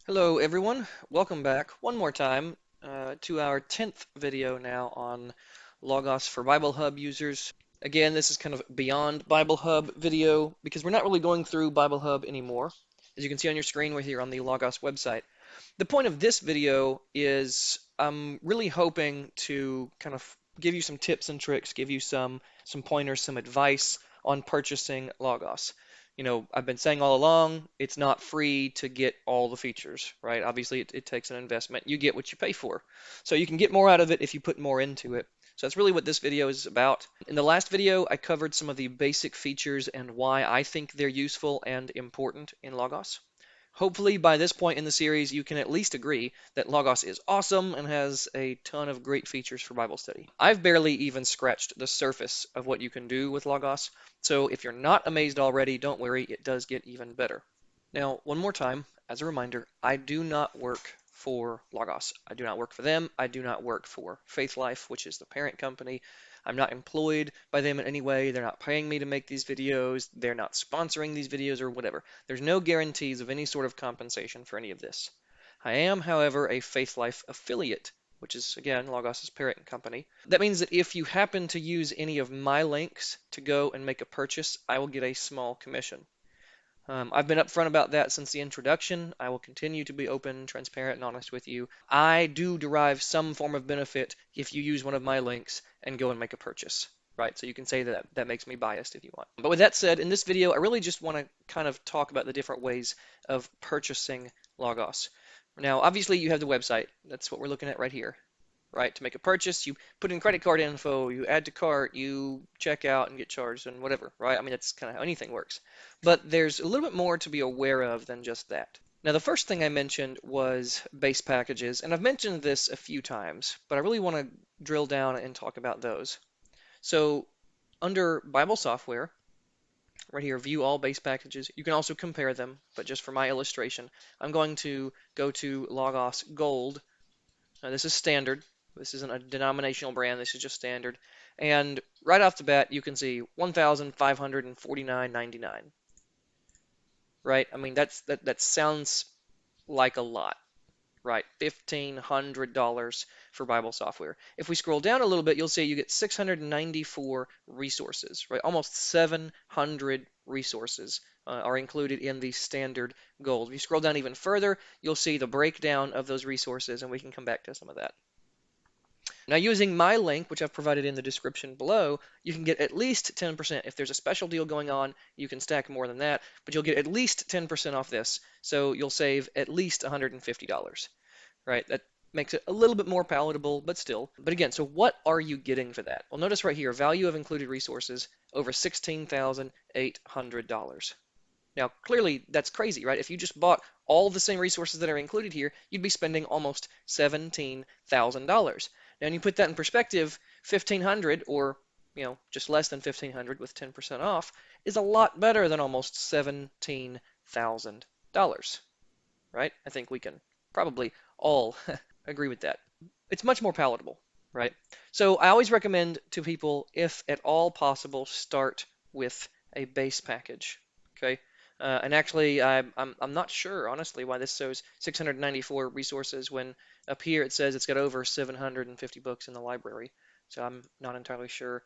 Hello everyone, welcome back one more time to our 10th video now on Logos for Bible Hub users. Again, this is kind of beyond Bible Hub video because we're not really going through Bible Hub anymore. As you can see on your screen, we're here on the Logos website. The point of this video is I'm really hoping to kind of give you some tips and tricks, give you some pointers, some advice on purchasing Logos. I've been saying all along, it's not free to get all the features, right? Obviously, it takes an investment. You get what you pay for. So you can get more out of it if you put more into it. So that's really what this video is about. In the last video, I covered some of the basic features and why I think they're useful and important in Logos. Hopefully, by this point in the series, you can at least agree that Logos is awesome and has a ton of great features for Bible study. I've barely even scratched the surface of what you can do with Logos, so if you're not amazed already, don't worry, it does get even better. Now, one more time, as a reminder, I do not work for Logos. I do not work for them. I do not work for Faith Life, which is the parent company. I'm not employed by them in any way. They're not paying me to make these videos. They're not sponsoring these videos or whatever. There's no guarantees of any sort of compensation for any of this. I am, however, a Faith Life affiliate, which is, again, Logos' parent company. That means that if you happen to use any of my links to go and make a purchase, I will get a small commission. I've been upfront about that since the introduction. I will continue to be open, transparent, and honest with you. I do derive some form of benefit if you use one of my links and go and make a purchase, right? So you can say that that makes me biased if you want. But with that said, in this video, I really just want to kind of talk about the different ways of purchasing Logos. Now, obviously, you have the website. That's what we're looking at right here, right? To make a purchase, you put in credit card info, you add to cart, you check out and get charged and whatever, right? I mean, that's kind of how anything works. But there's a little bit more to be aware of than just that. Now, the first thing I mentioned was base packages, and I've mentioned this a few times, but I really want to drill down and talk about those. So under Bible software, right here, view all base packages. You can also compare them, but just for my illustration, I'm going to go to Logos Gold. Now, this is standard. This isn't a denominational brand. This is just standard. And right off the bat, you can see $1,549.99. Right? I mean, that sounds like a lot, right? $1,500 for Bible software. If we scroll down a little bit, you'll see you get 694 resources, right? Almost 700 resources are included in the standard gold. If you scroll down even further, you'll see the breakdown of those resources, and we can come back to some of that. Now, using my link, which I've provided in the description below, you can get at least 10%. If there's a special deal going on, you can stack more than that, but you'll get at least 10% off this. So you'll save at least $150, right? That makes it a little bit more palatable, but still. But again, so what are you getting for that? Well, notice right here, value of included resources, over $16,800. Now, clearly, that's crazy, right? If you just bought all the same resources that are included here, you'd be spending almost $17,000. Now, when you put that in perspective, 1,500 or just less than 1,500 with 10% off is a lot better than almost $17,000, right? I think we can probably all agree with that. It's much more palatable, right? So I always recommend to people, if at all possible, start with a base package, okay? And actually, I'm not sure, honestly, why this shows 694 resources when up here it says it's got over 750 books in the library. So I'm not entirely sure.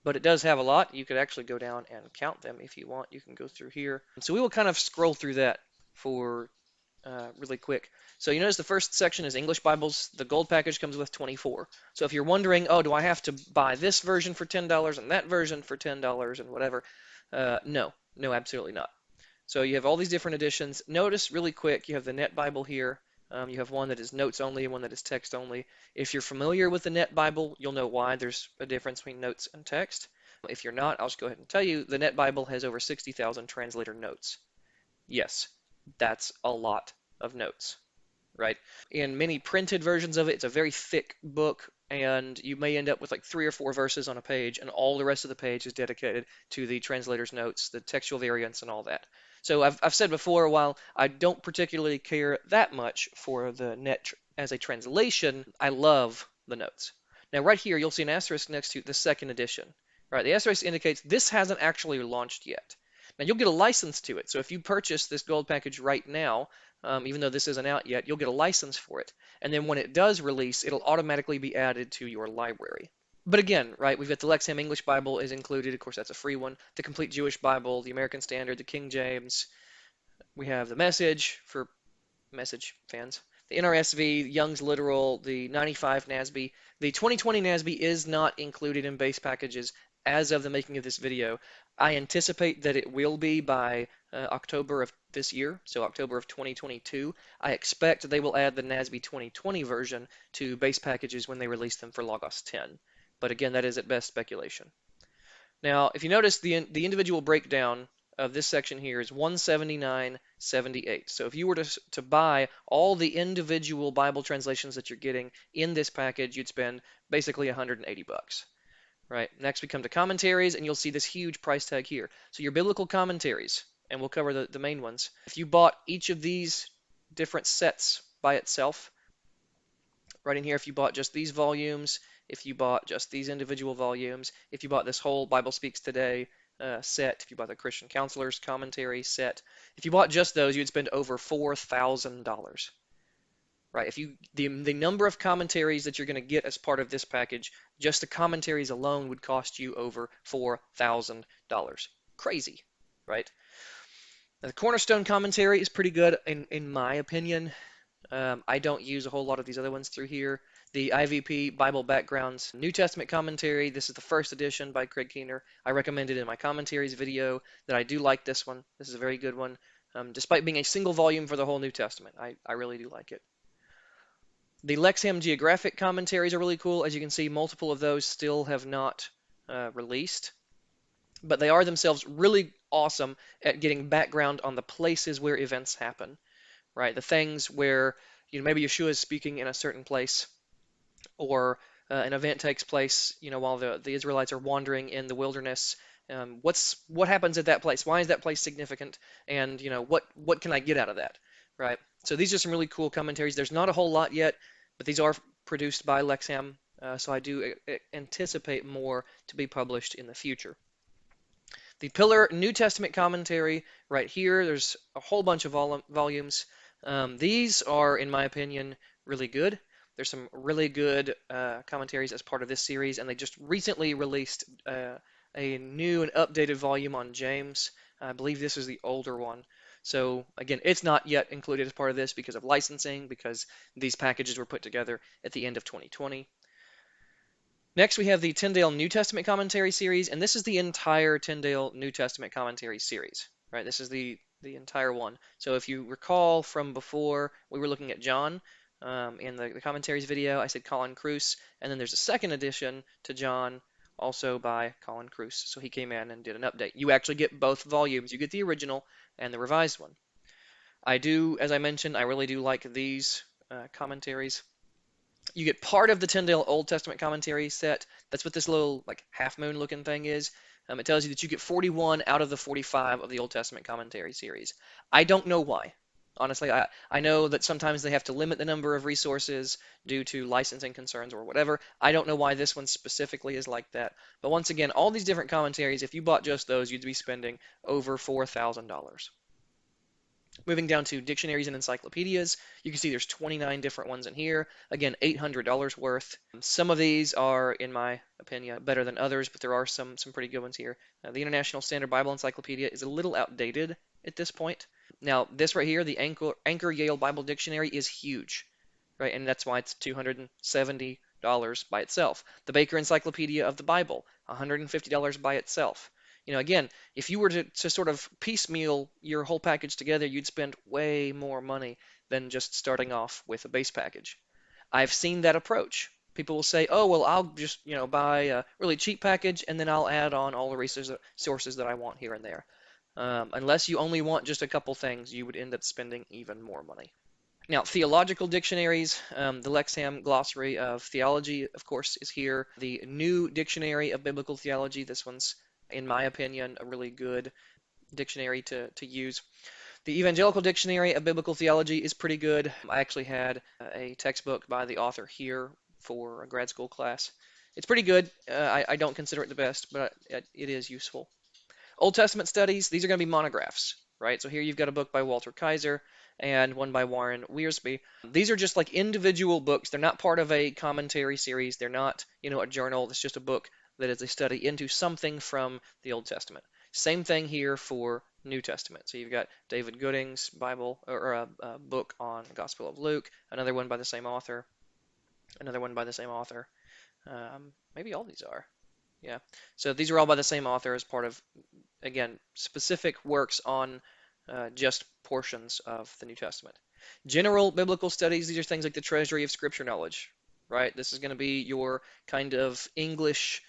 But it does have a lot. You could actually go down and count them if you want. You can go through here. So we will kind of scroll through that for really quick. So you notice the first section is English Bibles. The gold package comes with 24. So if you're wondering, oh, do I have to buy this version for $10 and that version for $10 and whatever? No, absolutely not. So you have all these different editions. Notice really quick, you have the Net Bible here. You have one that is notes only and one that is text only. If you're familiar with the Net Bible, you'll know why there's a difference between notes and text. If you're not, I'll just go ahead and tell you, the Net Bible has over 60,000 translator notes. Yes, that's a lot of notes, right? In many printed versions of it, it's a very thick book, and you may end up with like 3 or 4 verses on a page, and all the rest of the page is dedicated to the translator's notes, the textual variants, and all that. So I've said before, while I don't particularly care that much for the net as a translation, I love the notes. Now right here, you'll see an asterisk next to the second edition. Right, the asterisk indicates this hasn't actually launched yet. Now you'll get a license to it. So if you purchase this gold package right now, even though this isn't out yet, you'll get a license for it. And then when it does release, it'll automatically be added to your library. But again, right, we've got the Lexham English Bible is included. Of course, that's a free one. The Complete Jewish Bible, the American Standard, the King James. We have the Message for Message fans. The NRSV, Young's Literal, the 95 NASB. The 2020 NASB is not included in base packages as of the making of this video. I anticipate that it will be by October of this year, so October of 2022. I expect they will add the NASB 2020 version to base packages when they release them for Logos 10. But again, that is at best speculation. Now, if you notice, the individual breakdown of this section here is 179.78. So if you were to buy all the individual Bible translations that you're getting in this package, you'd spend basically 180 bucks. Right. Next, we come to commentaries, and you'll see this huge price tag here. So your biblical commentaries, and we'll cover the main ones. If you bought each of these different sets by itself, right in here, if you bought just these volumes, if you bought just these individual volumes, if you bought this whole Bible Speaks Today set, if you bought the Christian Counselor's Commentary set, if you bought just those, you'd spend over $4,000. Right? If you the number of commentaries that you're going to get as part of this package, just the commentaries alone would cost you over $4,000. Crazy, right? Now, the Cornerstone commentary is pretty good in my opinion. I don't use a whole lot of these other ones through here. The IVP Bible Backgrounds New Testament Commentary. This is the first edition by Craig Keener. I recommended in my commentaries video that I do like this one. This is a very good one. Despite being a single volume for the whole New Testament, I really do like it. The Lexham Geographic commentaries are really cool. As you can see, multiple of those still have not released, but they are themselves really awesome at getting background on the places where events happen, right? The things where maybe Yeshua is speaking in a certain place, or an event takes place, while the Israelites are wandering in the wilderness. What happens at that place? Why is that place significant? And what can I get out of that, right? So these are some really cool commentaries. There's not a whole lot yet, but these are produced by Lexham, so I do anticipate more to be published in the future. The Pillar New Testament commentary right here, there's a whole bunch of volumes. These are, in my opinion, really good. There's some really good commentaries as part of this series, and they just recently released a new and updated volume on James. I believe this is the older one. So again, it's not yet included as part of this because of licensing, because these packages were put together at the end of 2020. Next, we have the Tyndale New Testament Commentary series, and this is the entire Tyndale New Testament Commentary series, right? This is the entire one. So if you recall from before, we were looking at John in the commentaries video. I said Colin Kruse, and then there's a second edition to John, also by Colin Kruse. So he came in and did an update. You actually get both volumes. You get the original and the revised one. I do, as I mentioned, I really do like these commentaries. You get part of the Tyndale Old Testament commentary set. That's what this little half moon looking thing is. It tells you that you get 41 out of the 45 of the Old Testament commentary series. I don't know why. Honestly, I know that sometimes they have to limit the number of resources due to licensing concerns or whatever. I don't know why this one specifically is like that. But once again, all these different commentaries, if you bought just those, you'd be spending over $4,000. Moving down to dictionaries and encyclopedias, you can see there's 29 different ones in here. Again, $800 worth. Some of these are, in my opinion, better than others, but there are some pretty good ones here. The International Standard Bible Encyclopedia is a little outdated at this point. Now, this right here, the Anchor Yale Bible Dictionary, is huge, right? And that's why it's $270 by itself. The Baker Encyclopedia of the Bible, $150 by itself. Again, if you were to sort of piecemeal your whole package together, you'd spend way more money than just starting off with a base package. I've seen that approach. People will say, oh, well, I'll just, buy a really cheap package and then I'll add on all the resources that I want here and there. Unless you only want just a couple things, you would end up spending even more money. Now, theological dictionaries, the Lexham Glossary of Theology, of course, is here. The New Dictionary of Biblical Theology, this one's, in my opinion, a really good dictionary to use. The Evangelical Dictionary of Biblical Theology is pretty good. I actually had a textbook by the author here for a grad school class. It's pretty good. I don't consider it the best, but it is useful. Old Testament studies, these are going to be monographs, right? So here you've got a book by Walter Kaiser, and one by Warren Wiersbe. These are just like individual books. They're not part of a commentary series. They're not, a journal. It's just a book that is a study into something from the Old Testament. Same thing here for New Testament. So you've got David Gooding's Bible or a book on the Gospel of Luke, another one by the same author, another one by the same author. Maybe all these are. Yeah. So these are all by the same author as part of, again, specific works on just portions of the New Testament. General biblical studies, these are things like the Treasury of Scripture Knowledge, right? This is going to be your kind of English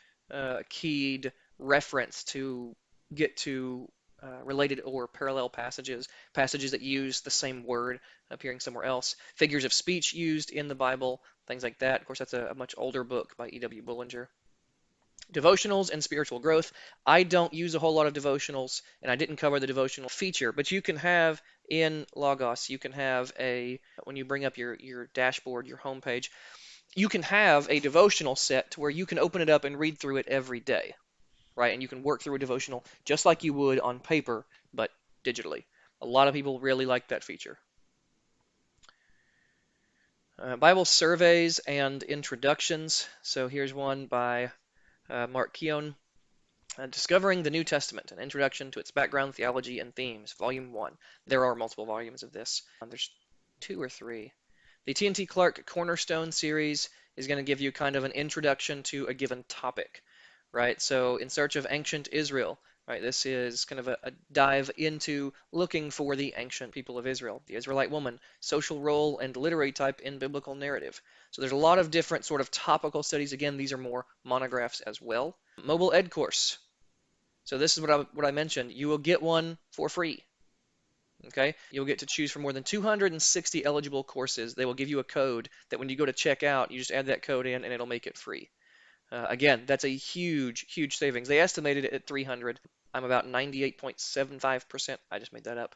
keyed reference to get to related or parallel passages that use the same word appearing somewhere else, figures of speech used in the Bible, things like that. Of course, that's a much older book by E.W. Bullinger. Devotionals and spiritual growth. I don't use a whole lot of devotionals, and I didn't cover the devotional feature, but you can have in Logos, you can have when you bring up your dashboard, your homepage, you can have a devotional set to where you can open it up and read through it every day, right? And you can work through a devotional just like you would on paper, but digitally. A lot of people really like that feature. Bible surveys and introductions. So here's one by Mark Keown. Discovering the New Testament, an introduction to its background, theology, and themes, Volume 1. There are multiple volumes of this. There's 2 or 3. The T&T Clark Cornerstone series is going to give you kind of an introduction to a given topic, right? So In Search of Ancient Israel, right? This is kind of a dive into looking for the ancient people of Israel, the Israelite woman, social role and literary type in biblical narrative. So there's a lot of different sort of topical studies. Again, these are more monographs as well. Mobile Ed course. So this is what I mentioned. You will get one for free. Okay, you'll get to choose from more than 260 eligible courses. They will give you a code that when you go to check out, you just add that code in and it'll make it free. Again, that's a huge, huge savings. They estimated it at 300. I'm about 98.75%. I just made that up.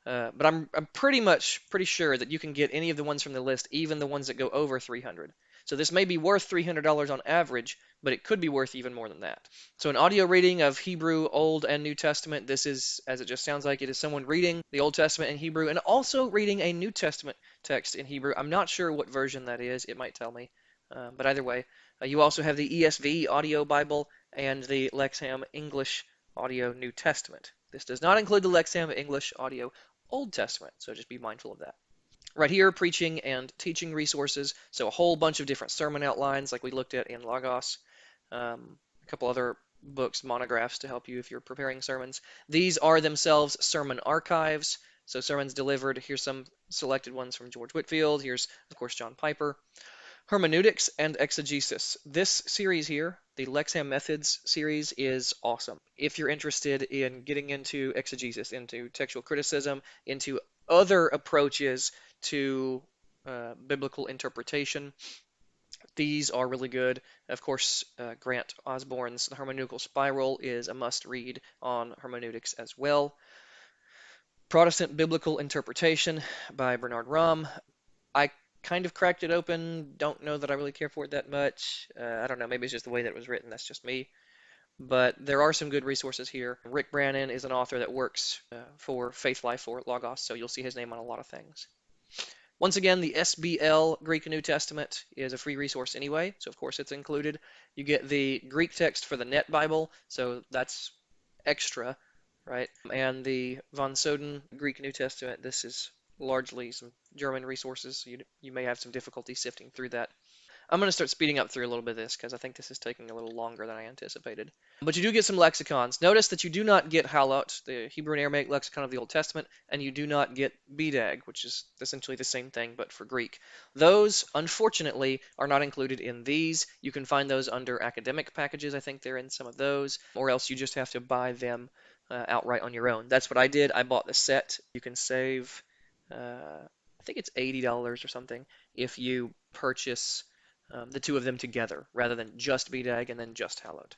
But I'm pretty sure that you can get any of the ones from the list, even the ones that go over 300. So this may be worth $300 on average, but it could be worth even more than that. So an audio reading of Hebrew, Old and New Testament. This is, as it just sounds like, it is someone reading the Old Testament in Hebrew and also reading a New Testament text in Hebrew. I'm not sure what version that is. It might tell me. But either way, you also have the ESV audio Bible and the Lexham English audio New Testament. This does not include the Lexham English audio Old Testament, so just be mindful of that. Right here, preaching and teaching resources, so a whole bunch of different sermon outlines like we looked at in Logos, a couple other books, monographs to help you if you're preparing sermons. These are themselves sermon archives, so sermons delivered. Here's some selected ones from George Whitefield. Here's, of course, John Piper. Hermeneutics and exegesis. This series here, the Lexham Methods series, is awesome. If you're interested in getting into exegesis, into textual criticism, into other approaches to biblical interpretation, these are really good. Of course, Grant Osborne's The Hermeneutical Spiral is a must-read on hermeneutics as well. Protestant Biblical Interpretation by Bernard Rumm. I kind of cracked it open. Don't know that I really care for it that much. I don't know. Maybe it's just the way that it was written. That's just me. But there are some good resources here. Rick Brannon is an author that works for Faith Life for Logos, so you'll see his name on a lot of things. Once again, the SBL Greek and New Testament is a free resource anyway, so of course it's included. You get the Greek text for the Net Bible, so that's extra, right? And the von Soden Greek New Testament, this is largely some German resources, so you may have some difficulty sifting through that. I'm going to start speeding up through a little bit of this because I think this is taking a little longer than I anticipated. But you do get some lexicons. Notice that you do not get Halot, the Hebrew and Aramaic lexicon of the Old Testament, and you do not get BDAG, which is essentially the same thing but for Greek. Those, unfortunately, are not included in these. You can find those under academic packages. I think they're in some of those, or else you just have to buy them outright on your own. That's what I did. I bought the set. You can save, I think it's $80 or something if you purchase the two of them together rather than just BDAG and then just Hallowed.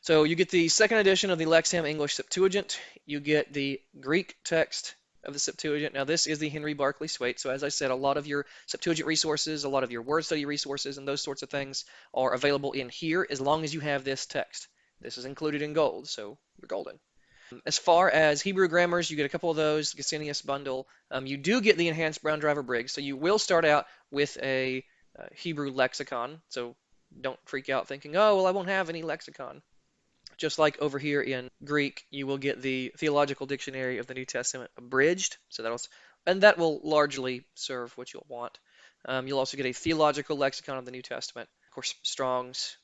So you get the second edition of the Lexham English Septuagint. You get the Greek text of the Septuagint. Now this is the Henry Barclay Swait. So as I said, a lot of your Septuagint resources, a lot of your word study resources, and those sorts of things are available in here as long as you have this text. This is included in gold, so you're golden. As far as Hebrew grammars, you get a couple of those, the Gesenius bundle. You do get the enhanced Brown Driver Briggs, so you will start out with a Hebrew lexicon. So don't freak out thinking, oh, well, I won't have any lexicon. Just like over here in Greek, you will get the Theological Dictionary of the New Testament abridged. And that will largely serve what you'll want. You'll also get a Theological Lexicon of the New Testament. Of course, Strong's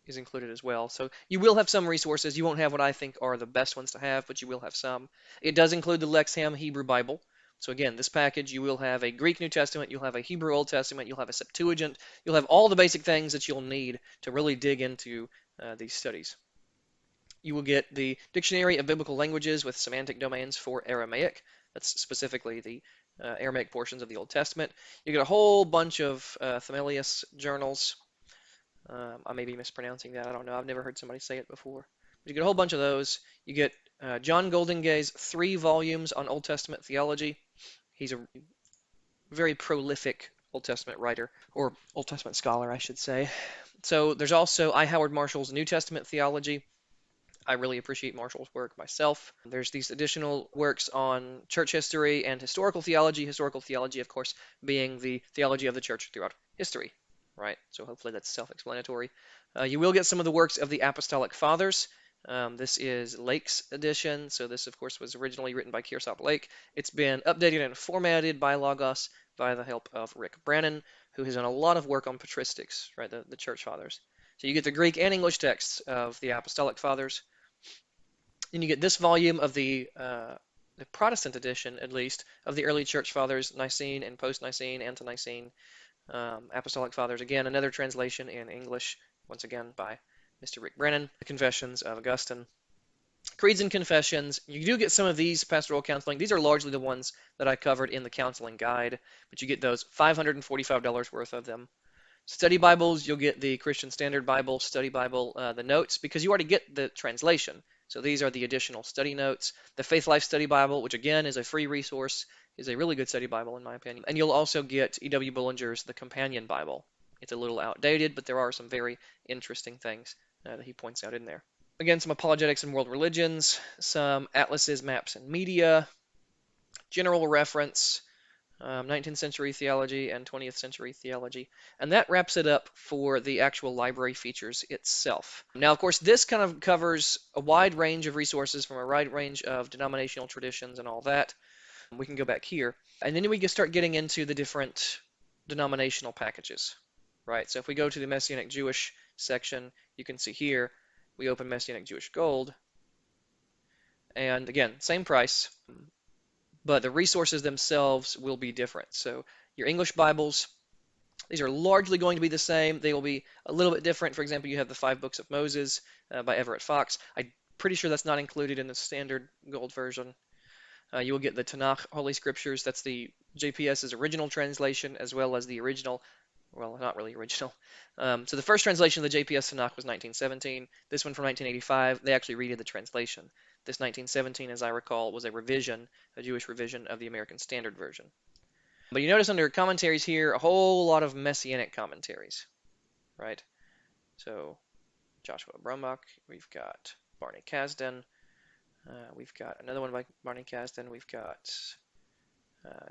is included as well. So you will have some resources. You won't have what I think are the best ones to have, but you will have some. It does include the Lexham Hebrew Bible. So again, this package, you will have a Greek New Testament, you'll have a Hebrew Old Testament, you'll have a Septuagint, you'll have all the basic things that you'll need to really dig into these studies. You will get the Dictionary of Biblical Languages with semantic domains for Aramaic. That's specifically the Aramaic portions of the Old Testament. You get a whole bunch of Themelius journals. I may be mispronouncing that. I don't know. I've never heard somebody say it before. But you get a whole bunch of those. You get John Goldingay's 3 volumes on Old Testament theology. He's a very prolific Old Testament writer, or Old Testament scholar, I should say. So there's also I. Howard Marshall's New Testament theology. I really appreciate Marshall's work myself. There's these additional works on church history and historical theology. Historical theology, of course, being the theology of the church throughout history, right? So hopefully that's self-explanatory. You will get some of the works of the Apostolic Fathers. This is Lake's edition. So this, of course, was originally written by Kearsarge Lake. It's been updated and formatted by Logos by the help of Rick Brannon, who has done a lot of work on patristics, right, the church fathers. So you get the Greek and English texts of the Apostolic Fathers. Then you get this volume of the Protestant edition, at least, of the early church fathers, Nicene and post-Nicene, ante-Nicene, Apostolic Fathers. Again, another translation in English, once again by Mr. Rick Brennan. The Confessions of Augustine. Creeds and Confessions. You do get some of these pastoral counseling. These are largely the ones that I covered in the counseling guide, but you get those $545 worth of them. Study Bibles, you'll get the Christian Standard Bible, Study Bible, the notes, because you already get the translation. So these are the additional study notes. The Faith Life Study Bible, which again is a free resource, is a really good study Bible in my opinion. And you'll also get E.W. Bullinger's The Companion Bible. It's a little outdated, but there are some very interesting things that he points out in there. Again, some apologetics and world religions, some atlases, maps, and media, general reference, 19th century theology and 20th century theology. And that wraps it up for the actual library features itself. Now, of course, this kind of covers a wide range of resources from a wide range of denominational traditions and all that. We can go back here. And then we can start getting into the different denominational packages, right? So if we go to the Messianic Jewish section, you can see here, we open Messianic Jewish Gold. And again, same price, but the resources themselves will be different. So your English Bibles, these are largely going to be the same. They will be a little bit different. For example, you have the 5 Books of Moses by Everett Fox. I'm pretty sure that's not included in the standard gold version. You will get the Tanakh Holy Scriptures. That's the JPS's original translation, as well as the original, well, not really original. So the first translation of the JPS Tanakh was 1917. This one from 1985, they actually redid the translation. This 1917, as I recall, was a revision, a Jewish revision of the American Standard Version. But you notice under commentaries here, a whole lot of Messianic commentaries, right? So Joshua Brumbach, we've got Barney Kasdan, we've got another one by Barney Kasdan, we've got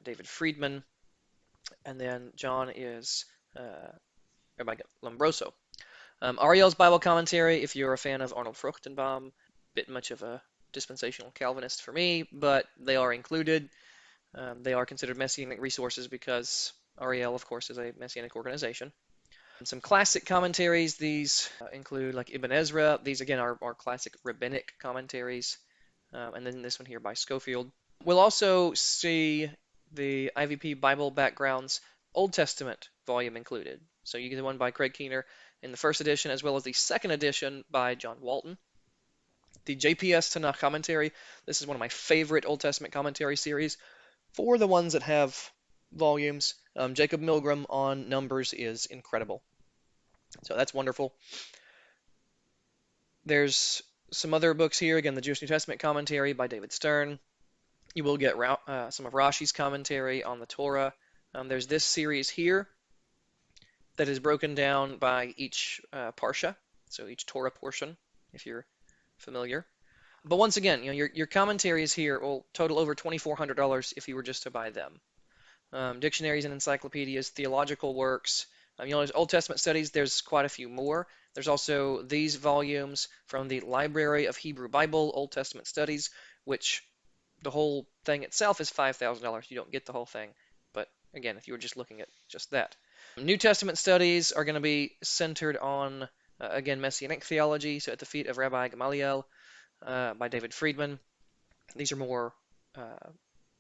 David Friedman, and then John is Rabbi Lombroso. Ariel's Bible Commentary, if you're a fan of Arnold Fruchtenbaum, bit much of a dispensational Calvinist for me, but they are included. They are considered Messianic resources because Ariel, of course, is a Messianic organization. And some classic commentaries, these include like Ibn Ezra. These, again, are classic rabbinic commentaries. And then this one here by Schofield. We'll also see the IVP Bible Backgrounds Old Testament volume included. So you get the one by Craig Keener in the first edition, as well as the second edition by John Walton. The JPS Tanakh Commentary, this is one of my favorite Old Testament commentary series. For the ones that have volumes, Jacob Milgram on Numbers is incredible. So that's wonderful. There's some other books here. Again, the Jewish New Testament Commentary by David Stern. You will get some of Rashi's commentary on the Torah. There's this series here that is broken down by each parsha, so each Torah portion, if you're familiar. But once again, your commentaries here will total over $2,400 if you were just to buy them. Dictionaries and encyclopedias, theological works. There's Old Testament studies. There's quite a few more. There's also these volumes from the Library of Hebrew Bible, Old Testament Studies, which the whole thing itself is $5,000. You don't get the whole thing. But again, if you were just looking at just that. New Testament studies are going to be centered on, again, Messianic theology, so at the feet of Rabbi Gamaliel by David Friedman. These are more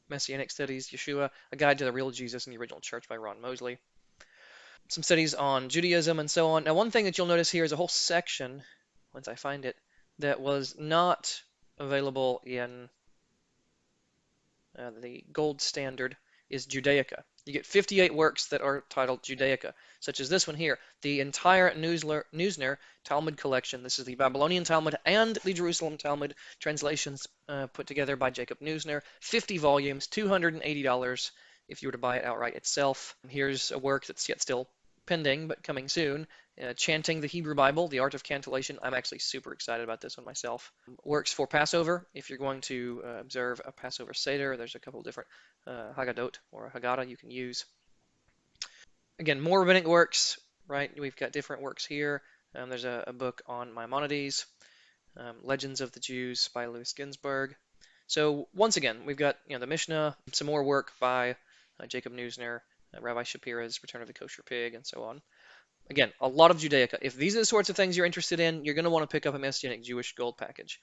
Messianic studies, Yeshua, A Guide to the Real Jesus in the Original Church by Ron Mosley. Some studies on Judaism and so on. Now, one thing that you'll notice here is a whole section, once I find it, that was not available in the gold standard is Judaica. You get 58 works that are titled Judaica, such as this one here, the entire Neusner Talmud collection. This is the Babylonian Talmud and the Jerusalem Talmud translations put together by Jacob Neusner. 50 volumes, $280 if you were to buy it outright itself. Here's a work that's yet still pending, but coming soon. Chanting the Hebrew Bible, The Art of Cantillation. I'm actually super excited about this one myself. Works for Passover. If you're going to observe a Passover Seder, there's a couple different Haggadot or Haggadah you can use. Again, more rabbinic works, right? We've got different works here. There's a book on Maimonides, Legends of the Jews by Louis Ginsburg. So once again, we've got the Mishnah, some more work by Jacob Neusner, Rabbi Shapira's Return of the Kosher Pig, and so on. Again, a lot of Judaica. If these are the sorts of things you're interested in, you're going to want to pick up a Messianic Jewish Gold package.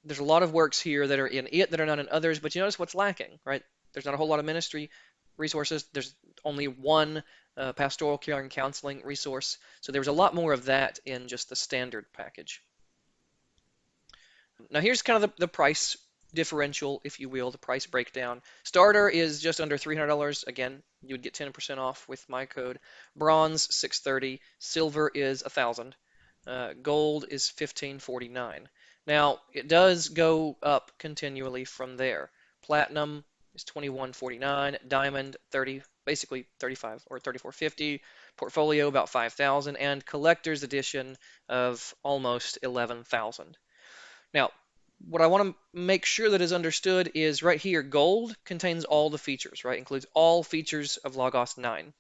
There's a lot of works here that are in it that are not in others, but you notice what's lacking, right? There's not a whole lot of ministry resources. There's only one pastoral care and counseling resource. So there's a lot more of that in just the standard package. Now here's kind of the price differential, if you will, the price breakdown. Starter is just under $300. Again, you would get 10% off with my code. Bronze, $630. Silver is $1,000. Gold is $1,549. Now, it does go up continually from there. Platinum is $2,149. Diamond, 30, basically 35 or 34.50. Portfolio, about 5,000. And collector's edition of almost 11,000. Now, what I want to make sure that is understood is right here, gold contains all the features, right? Includes all features of Logos 9.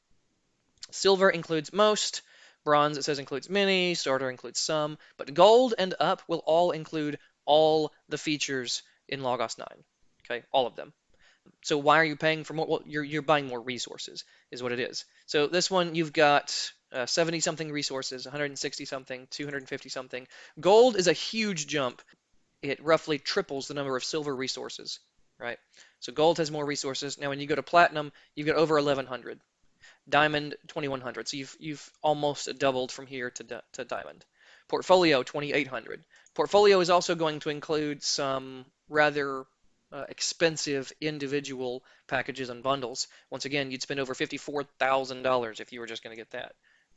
Silver includes most. Bronze, it says, includes many. Starter includes some. But gold and up will all include all the features in Logos 9. Okay, all of them. So why are you paying for more? Well, you're buying more resources, is what it is. So this one, you've got 70-something resources, 160-something, 250-something. Gold is a huge jump. It roughly triples the number of silver resources, right? So gold has more resources. Now, when you go to platinum, you've got over 1,100. Diamond, 2,100. So you've almost doubled from here to diamond. Portfolio, 2,800. Portfolio is also going to include some rather expensive individual packages and bundles. Once again, you'd spend over $54,000 if you were just going to get that,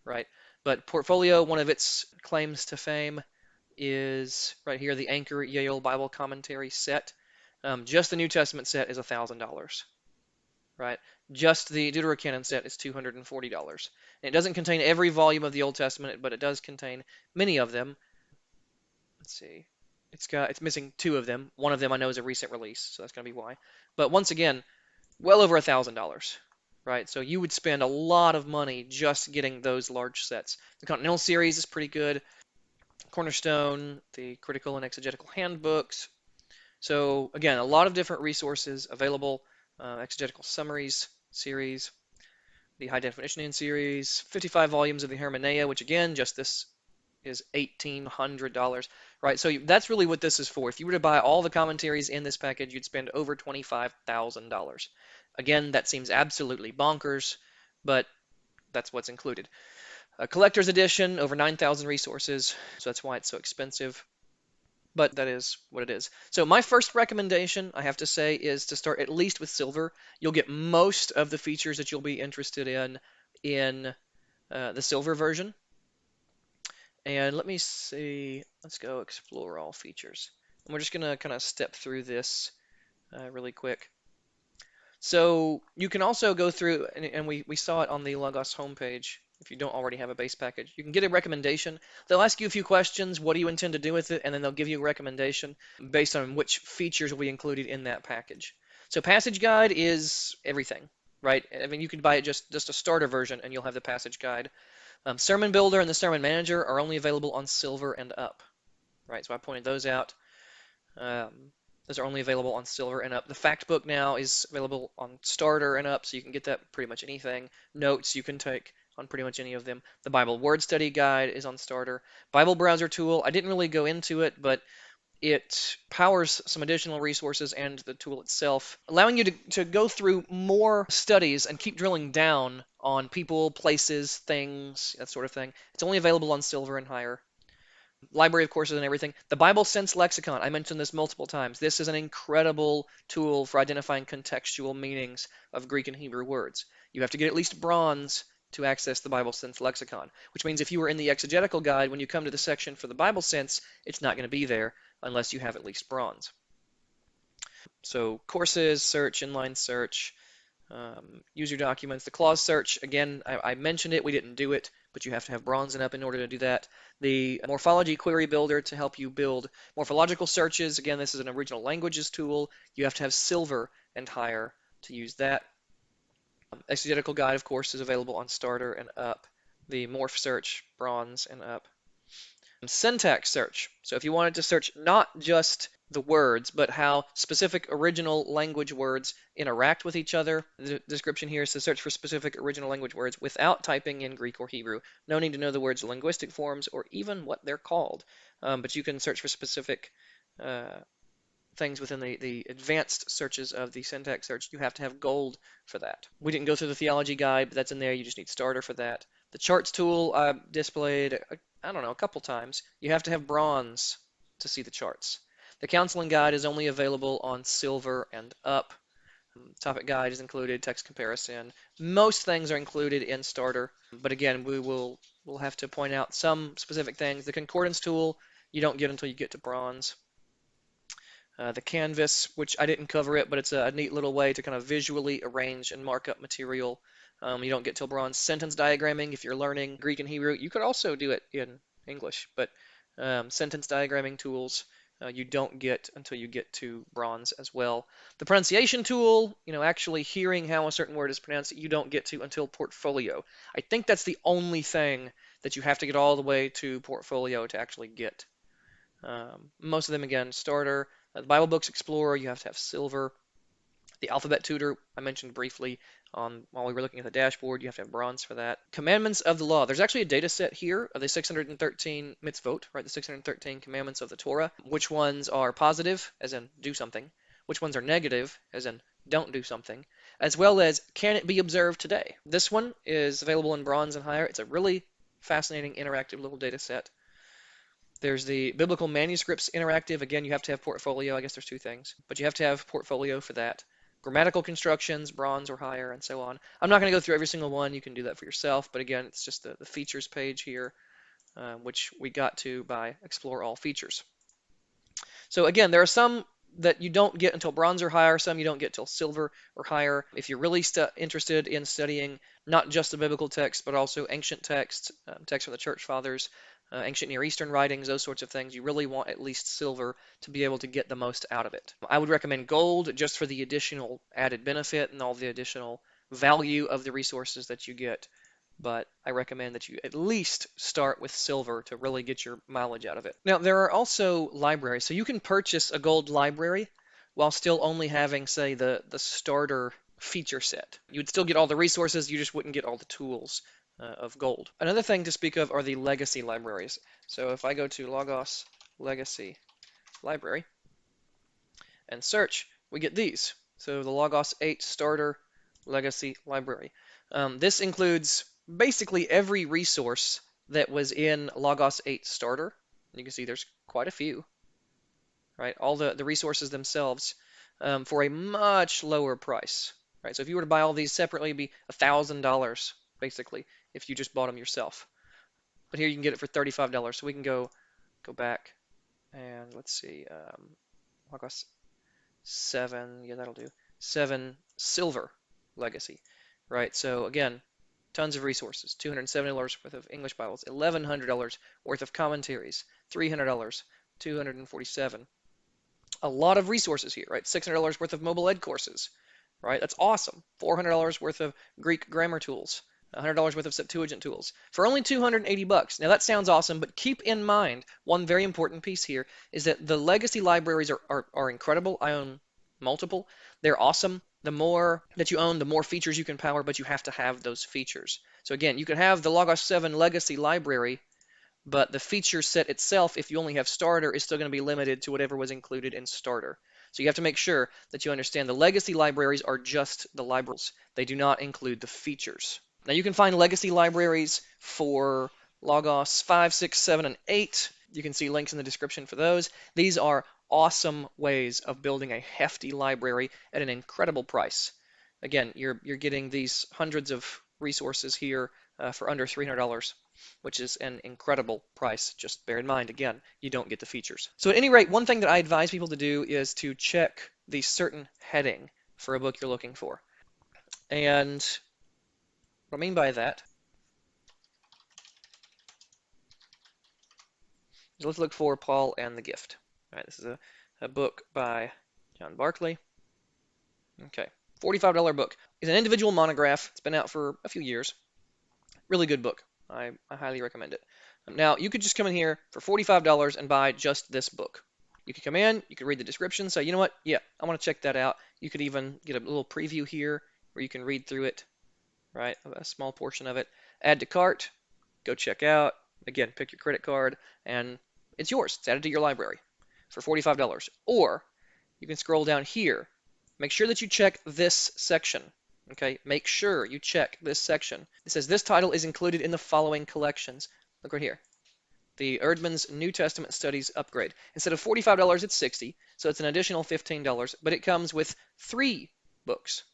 right? But Portfolio, one of its claims to fame is right here, the Anchor Yale Bible Commentary set. Just the New Testament set is $1,000, right? Just the Deuterocanon set is $240. And it doesn't contain every volume of the Old Testament, but it does contain many of them. Let's see. It's missing 2 of them. One of them I know is a recent release, so that's going to be why. But once again, well over $1,000, right? So you would spend a lot of money just getting those large sets. The Continental series is pretty good. Cornerstone, the Critical and Exegetical Handbooks. So again, a lot of different resources available. Exegetical Summaries series, the High Definition series, 55 volumes of the Hermeneia, which again, just this is $1,800, right? So that's really what this is for. If you were to buy all the commentaries in this package, you'd spend over $25,000. Again, that seems absolutely bonkers, but that's what's included. A collector's edition, over 9,000 resources, so that's why it's so expensive. But that is what it is. So my first recommendation, I have to say, is to start at least with silver. You'll get most of the features that you'll be interested in the silver version. And let me see, let's go explore all features. And we're just going to kind of step through this really quick. So you can also go through, and we saw it on the Logos homepage, if you don't already have a base package. You can get a recommendation. They'll ask you a few questions. What do you intend to do with it? And then they'll give you a recommendation based on which features will be included in that package. So Passage Guide is everything, right? I mean, you could buy it just a starter version, and you'll have the Passage Guide. Sermon Builder and the Sermon Manager are only available on Silver and up, right? So I pointed those out. Um, those are only available on Silver and up. The Fact Book now is available on Starter and up, so you can get that pretty much anything. Notes you can take on pretty much any of them. The Bible Word Study Guide is on Starter. Bible Browser Tool, I didn't really go into it, but it powers some additional resources and the tool itself, allowing you to go through more studies and keep drilling down on people, places, things, that sort of thing. It's only available on Silver and higher. Library of courses and everything. The Bible Sense Lexicon, I mentioned this multiple times. This is an incredible tool for identifying contextual meanings of Greek and Hebrew words. You have to get at least bronze to access the Bible Sense Lexicon, which means if you were in the exegetical guide, when you come to the section for the Bible Sense, it's not going to be there unless you have at least bronze. So courses, search, inline search, user documents. The clause search, again, I mentioned it, we didn't do it, but you have to have bronze and up in order to do that. The morphology query builder to help you build morphological searches. Again, this is an original languages tool. You have to have silver and higher to use that. Exegetical guide, of course, is available on starter and up. The morph search, bronze and up. Syntax search. So if you wanted to search not just the words, but how specific original language words interact with each other, the description here is to search for specific original language words without typing in Greek or Hebrew. No need to know the words' linguistic forms or even what they're called, but you can search for specific things within the advanced searches of the syntax search. You have to have gold for that. We didn't go through the theology guide, but that's in there. You just need starter for that. The charts tool I displayed, I don't know, a couple times. You have to have bronze to see the charts. The counseling guide is only available on silver and up. Topic guide is included, text comparison. Most things are included in starter, but again, we'll have to point out some specific things. The concordance tool you don't get until you get to bronze. The canvas, which I didn't cover it, but it's a neat little way to kind of visually arrange and mark up material. You don't get till bronze. Sentence diagramming, if you're learning Greek and Hebrew, you could also do it in English, but sentence diagramming tools you don't get until you get to bronze as well. The pronunciation tool, actually hearing how a certain word is pronounced, you don't get to until portfolio. I think that's the only thing that you have to get all the way to portfolio to actually get. Most of them, again, starter. The Bible Books Explorer, you have to have silver. The Alphabet Tutor, I mentioned briefly while we were looking at the dashboard. You have to have bronze for that. Commandments of the Law. There's actually a data set here of the 613 mitzvot, right? The 613 commandments of the Torah. Which ones are positive, as in do something. Which ones are negative, as in don't do something. As well as can it be observed today? This one is available in bronze and higher. It's a really fascinating, interactive little data set. There's the Biblical Manuscripts Interactive. Again, you have to have portfolio. I guess there's two things, but you have to have portfolio for that. Grammatical constructions, bronze or higher, and so on. I'm not going to go through every single one. You can do that for yourself, but again, it's just the features page here, which we got to by Explore All Features. So again, there are some that you don't get until bronze or higher, some you don't get till silver or higher. If you're really interested in studying not just the biblical text, but also ancient texts, texts from the church fathers, ancient Near Eastern writings, those sorts of things, you really want at least silver to be able to get the most out of it. I would recommend gold just for the additional added benefit and all the additional value of the resources that you get. But I recommend that you at least start with silver to really get your mileage out of it. Now, there are also libraries. So you can purchase a gold library while still only having, say, the starter feature set. You'd still get all the resources, you just wouldn't get all the tools of gold. Another thing to speak of are the legacy libraries. So if I go to Logos Legacy Library and search, we get these. So the Logos 8 Starter Legacy Library. This includes basically every resource that was in Logos 8 Starter. You can see there's quite a few, right? All the resources themselves for a much lower price, right? So if you were to buy all these separately, it'd be $1,000 basically if you just bought them yourself. But here you can get it for $35. So we can go back and let's see, Logos 7, yeah, that'll do. 7 Silver Legacy, right? So again, Tons of resources. $270 worth of English Bibles, $1,100 worth of commentaries, $300, 247. A lot of resources here, right? $600 worth of mobile ed courses, right? That's awesome. $400 worth of Greek grammar tools, $100 worth of Septuagint tools for only 280 bucks. Now that sounds awesome, but keep in mind one very important piece here is that the legacy libraries are incredible. I own multiple. They're awesome. The more that you own, the more features you can power, but you have to have those features. So again, you can have the Logos 7 legacy library, but the feature set itself, if you only have starter, is still going to be limited to whatever was included in starter. So you have to make sure that you understand the legacy libraries are just the libraries. They do not include the features. Now you can find legacy libraries for Logos 5, 6, 7, and 8. You can see links in the description for those. These are awesome ways of building a hefty library at an incredible price. Again, you're getting these hundreds of resources here for under $300, which is an incredible price. Just bear in mind, again, you don't get the features. So at any rate, one thing that I advise people to do is to check the certain heading for a book you're looking for. And what I mean by that is let's look for Paul and the Gift. All right, this is a book by John Barclay. Okay, $45 book. It's an individual monograph. It's been out for a few years. Really good book. I highly recommend it. Now, you could just come in here for $45 and buy just this book. You could come in, you could read the description, say, you know what, yeah, I want to check that out. You could even get a little preview here where you can read through it, right, a small portion of it. Add to cart, go check out. Again, pick your credit card, and it's yours. It's added to your library for $45. Or you can scroll down here. Make sure that you check this section. Okay, make sure you check this section. It says this title is included in the following collections. Look right here. The Erdman's New Testament Studies Upgrade. Instead of $45, it's $60, so it's an additional $15, but it comes with 3 books,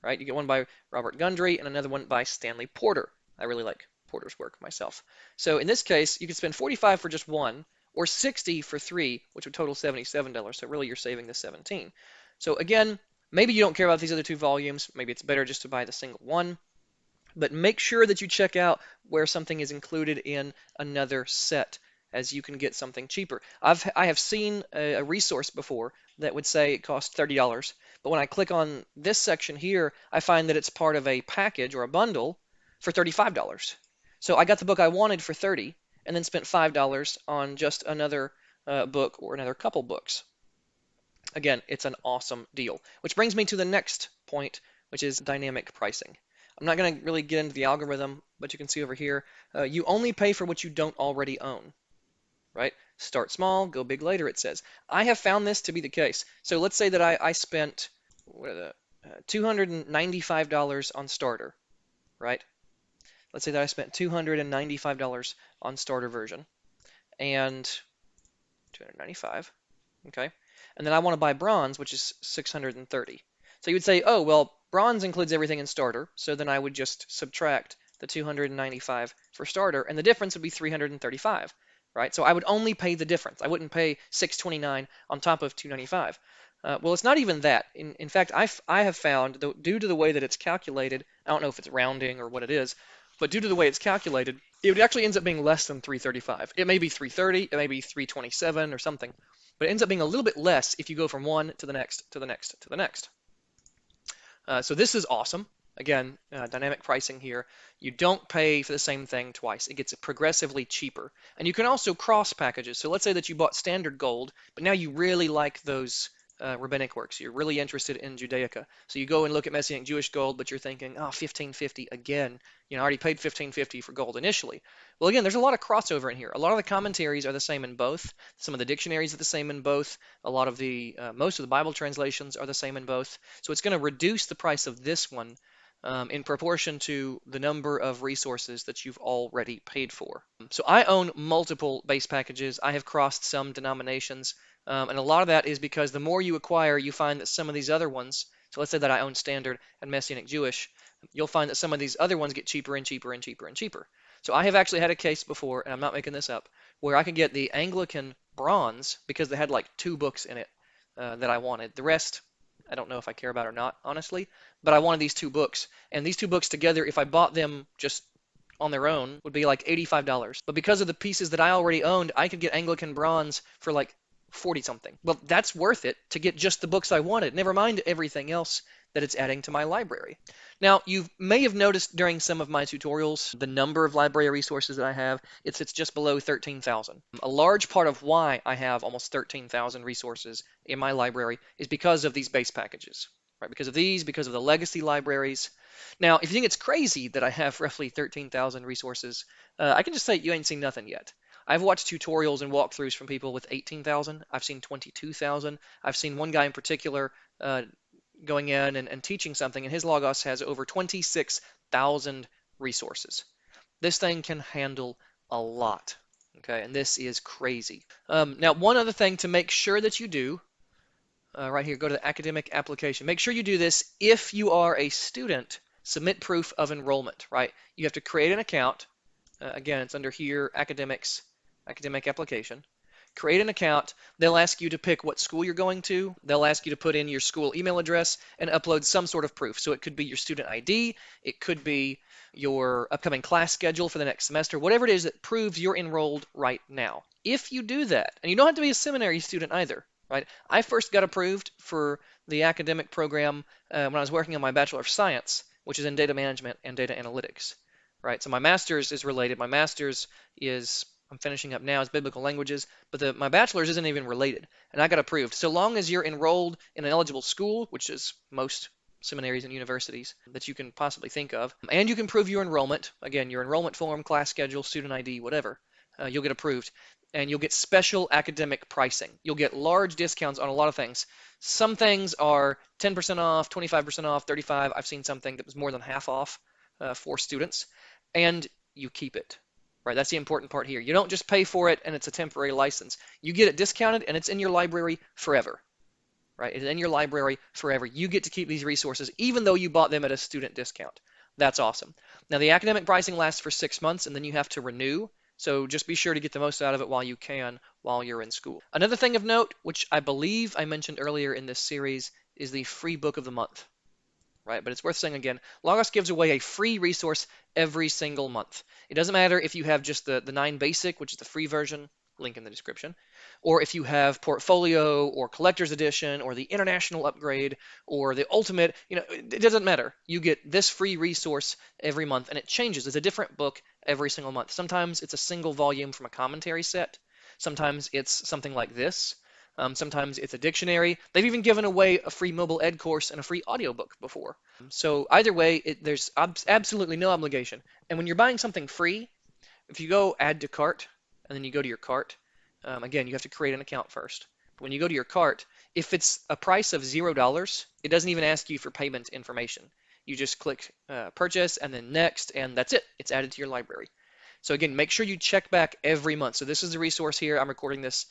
right? You get one by Robert Gundry and another one by Stanley Porter. I really like Porter's work myself. So in this case, you could spend $45 for just one, or $60 for 3, which would total $77. So really, you're saving the $17. So again, maybe you don't care about these other 2 volumes. Maybe it's better just to buy the single one. But make sure that you check out where something is included in another set, as you can get something cheaper. I have seen a resource before that would say it costs $30, but when I click on this section here, I find that it's part of a package or a bundle for $35. So I got the book I wanted for $30 and then spent $5 on just another book or another couple books. Again, it's an awesome deal. Which brings me to the next point, which is dynamic pricing. I'm not going to really get into the algorithm, but you can see over here, you only pay for what you don't already own, right? Start small, go big later, it says. I have found this to be the case. So let's say that I spent $295 on starter, right? Let's say that I spent $295 on starter version, and 295, okay? And then I want to buy bronze, which is 630. So you would say, oh, well, bronze includes everything in starter, so then I would just subtract the 295 for starter, and the difference would be 335, right? So I would only pay the difference. I wouldn't pay 629 on top of 295. Well, it's not even that. In fact, I have found, due to the way that it's calculated, I don't know if it's rounding or what it is, but due to the way it's calculated, it actually ends up being less than 335. It may be 330, it may be 327 or something, but it ends up being a little bit less if you go from one to the next, to the next, to the next. So this is awesome. Again, dynamic pricing here. You don't pay for the same thing twice. It gets progressively cheaper. And you can also cross packages. So let's say that you bought standard gold, but now you really like those rabbinic works. You're really interested in Judaica. So you go and look at Messianic Jewish gold, but you're thinking, oh, 1550 again. You know, I already paid 1550 for gold initially. Well, again, there's a lot of crossover in here. A lot of the commentaries are the same in both. Some of the dictionaries are the same in both. A lot of the, most of the Bible translations are the same in both. So it's going to reduce the price of this one in proportion to the number of resources that you've already paid for. So I own multiple base packages. I have crossed some denominations. And a lot of that is because the more you acquire, you find that some of these other ones, so let's say that I own Standard and Messianic Jewish, you'll find that some of these other ones get cheaper and cheaper and cheaper and cheaper. So I have actually had a case before, and I'm not making this up, where I could get the Anglican bronze because they had like 2 books in it that I wanted. The rest, I don't know if I care about it or not, honestly, but I wanted these two books. And these two books together, if I bought them just on their own, would be like $85. But because of the pieces that I already owned, I could get Anglican Bronze for like 40 something. Well, that's worth it to get just the books I wanted, never mind everything else that it's adding to my library. Now, you may have noticed during some of my tutorials the number of library resources that I have. It sits just below 13,000. A large part of why I have almost 13,000 resources in my library is because of these base packages, right? Because of these, because of the legacy libraries. Now, if you think it's crazy that I have roughly 13,000 resources, I can just say you ain't seen nothing yet. I've watched tutorials and walkthroughs from people with 18,000. I've seen 22,000. I've seen one guy in particular going in and teaching something, and his Logos has over 26,000 resources. This thing can handle a lot, okay? And this is crazy. Now, one other thing to make sure that you do, right here, go to the academic application. Make sure you do this if you are a student. Submit proof of enrollment, right? You have to create an account. Again, it's under here, academics, academic application. Create an account. They'll ask you to pick what school you're going to. They'll ask you to put in your school email address and upload some sort of proof. So it could be your student ID. It could be your upcoming class schedule for the next semester, whatever it is that proves you're enrolled right now. If you do that, and you don't have to be a seminary student either, right? I first got approved for the academic program when I was working on my Bachelor of Science, which is in data management and data analytics, right? So my master's is related. My master's is I'm finishing up now is biblical languages, but my bachelor's isn't even related, and I got approved. So long as you're enrolled in an eligible school, which is most seminaries and universities that you can possibly think of, and you can prove your enrollment, again, your enrollment form, class schedule, student ID, whatever, you'll get approved. And you'll get special academic pricing. You'll get large discounts on a lot of things. Some things are 10% off, 25% off, 35. I've seen something that was more than half off for students, and you keep it. Right, that's the important part here. You don't just pay for it and it's a temporary license. You get it discounted and it's in your library forever. Right, it's in your library forever. You get to keep these resources even though you bought them at a student discount. That's awesome. Now the academic pricing lasts for 6 months and then you have to renew. So just be sure to get the most out of it while you can while you're in school. Another thing of note, which I believe I mentioned earlier in this series, is the free book of the month. Right? But it's worth saying again, Logos gives away a free resource every single month. It doesn't matter if you have just the 9 Basic, which is the free version, link in the description, or if you have Portfolio or Collector's Edition or the International Upgrade or the Ultimate, it doesn't matter. You get this free resource every month, and it changes. It's a different book every single month. Sometimes it's a single volume from a commentary set. Sometimes it's something like this. Sometimes it's a dictionary. They've even given away a free mobile ed course and a free audiobook before. So either way, there's absolutely no obligation. And when you're buying something free, if you go add to cart, and then you go to your cart, again, you have to create an account first. But when you go to your cart, if it's a price of $0, it doesn't even ask you for payment information. You just click purchase and then next, and that's it. It's added to your library. So again, make sure you check back every month. So this is the resource here. I'm recording this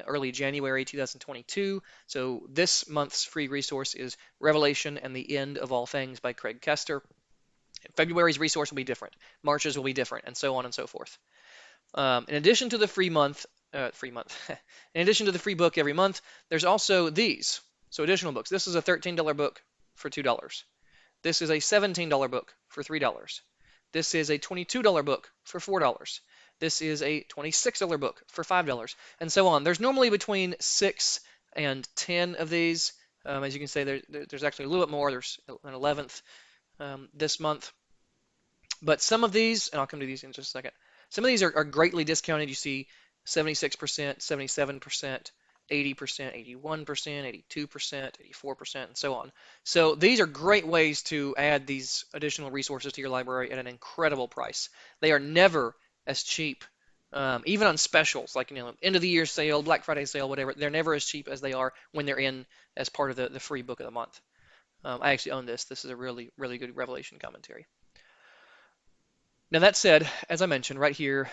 early January 2022. So this month's free resource is Revelation and the End of All Things by Craig Kester. February's resource will be different. March's will be different, and so on and so forth. In addition to the in addition to the free book every month, there's also these. So additional books. This is a $13 book for $2. This is a $17 book for $3. This is a $22 book for $4. This is a $26 book for $5, and so on. There's normally between 6 and 10 of these. As you can see, there's actually a little bit more. There's an 11th this month. But some of these, and I'll come to these in just a second, some of these are greatly discounted. You see 76%, 77%, 80%, 81%, 82%, 84%, and so on. So these are great ways to add these additional resources to your library at an incredible price. They are never as cheap, even on specials, like end of the year sale, Black Friday sale, whatever. They're never as cheap as they are when they're in as part of the free book of the month. I actually own this. This is a really, really good Revelation commentary. Now that said, as I mentioned right here,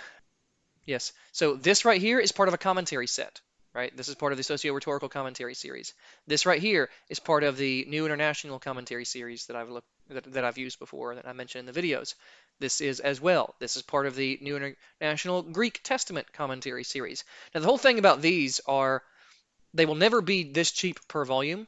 yes, so this right here is part of a commentary set, right? This is part of the socio-rhetorical commentary series. This right here is part of the New International Commentary series that I've used before, that I mentioned in the videos. This is as well. This is part of the New International Greek Testament Commentary series. Now the whole thing about these are they will never be this cheap per volume.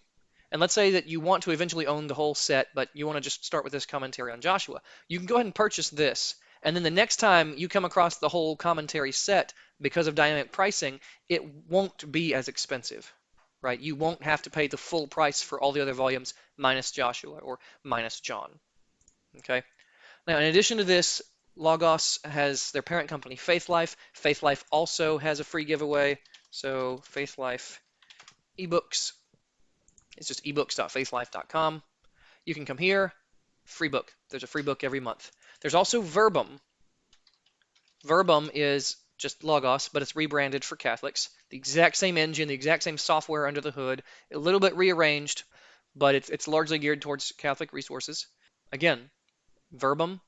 And let's say that you want to eventually own the whole set, but you want to just start with this commentary on Joshua. You can go ahead and purchase this. And then the next time you come across the whole commentary set, because of dynamic pricing, it won't be as expensive, right? You won't have to pay the full price for all the other volumes minus Joshua or minus John. Okay. Now, in addition to this, Logos has their parent company, Faithlife. Faithlife also has a free giveaway. So Faithlife ebooks, it's just ebooks.faithlife.com. You can come here, free book. There's a free book every month. There's also Verbum. Verbum is just Logos, but it's rebranded for Catholics. The exact same engine, the exact same software under the hood, a little bit rearranged, but it's largely geared towards Catholic resources. Again, Verbum,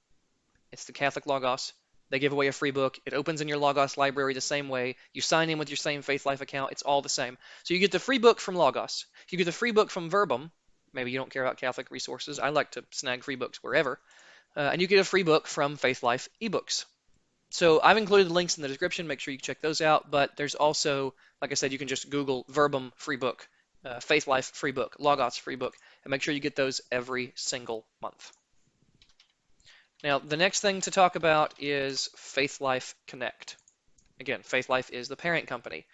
it's the Catholic Logos. They give away a free book. It opens in your Logos library the same way. You sign in with your same Faithlife account. It's all the same. So you get the free book from Logos. You get the free book from Verbum. Maybe you don't care about Catholic resources. I like to snag free books wherever. And you get a free book from Faithlife eBooks. So I've included the links in the description. Make sure you check those out. But there's also, like I said, you can just Google Verbum free book, Faithlife free book, Logos free book, and make sure you get those every single month. Now, the next thing to talk about is Faithlife Connect. Again, Faithlife is the parent company.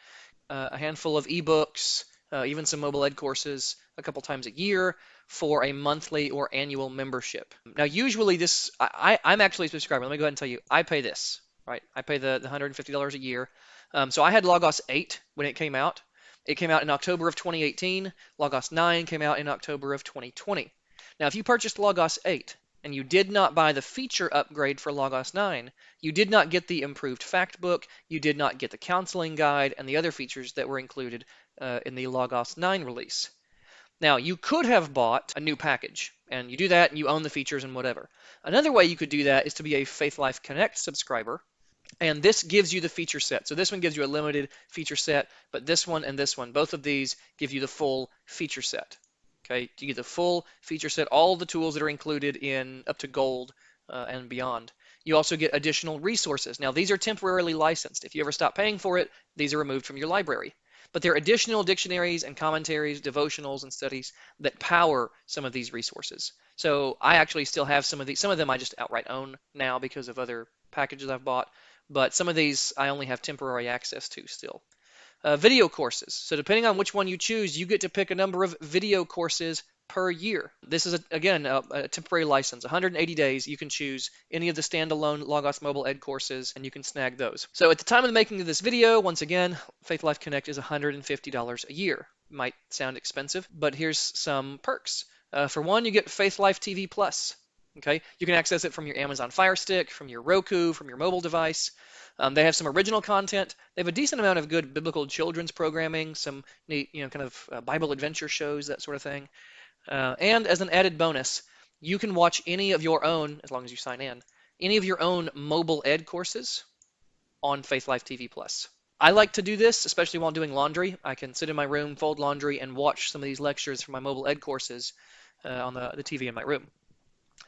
A handful of ebooks, even some mobile ed courses a couple times a year for a monthly or annual membership. Now, usually this, I'm actually a subscriber. Let me go ahead and tell you, I pay this, right? I pay the $150 a year. So I had Logos 8 when it came out. It came out in October of 2018. Logos 9 came out in October of 2020. Now, if you purchased Logos 8, and you did not buy the feature upgrade for Logos 9, you did not get the improved fact book, you did not get the counseling guide, and the other features that were included in the Logos 9 release. Now, you could have bought a new package, and you do that, and you own the features and whatever. Another way you could do that is to be a Faithlife Connect subscriber, and this gives you the feature set. So this one gives you a limited feature set, but this one and this one, both of these give you the full feature set. Okay, you get the full feature set, all the tools that are included in up to gold and beyond. You also get additional resources. Now, these are temporarily licensed. If you ever stop paying for it, these are removed from your library. But there are additional dictionaries and commentaries, devotionals and studies that power some of these resources. So I actually still have some of these. Some of them I just outright own now because of other packages I've bought. But some of these I only have temporary access to still. Video courses. So depending on which one you choose, you get to pick a number of video courses per year. This is, again, a temporary license. 180 days, you can choose any of the standalone Logos Mobile Ed courses, and you can snag those. So at the time of the making of this video, once again, Faithlife Connect is $150 a year. Might sound expensive, but here's some perks. For one, you get Faithlife TV Plus. Okay, you can access it from your Amazon Fire Stick, from your Roku, from your mobile device. They have some original content. They have a decent amount of good biblical children's programming, some neat, kind of Bible adventure shows, that sort of thing. And as an added bonus, you can watch any of your own, as long as you sign in, any of your own mobile ed courses on Faithlife TV Plus. I like to do this, especially while doing laundry. I can sit in my room, fold laundry, and watch some of these lectures from my mobile ed courses on the TV in my room.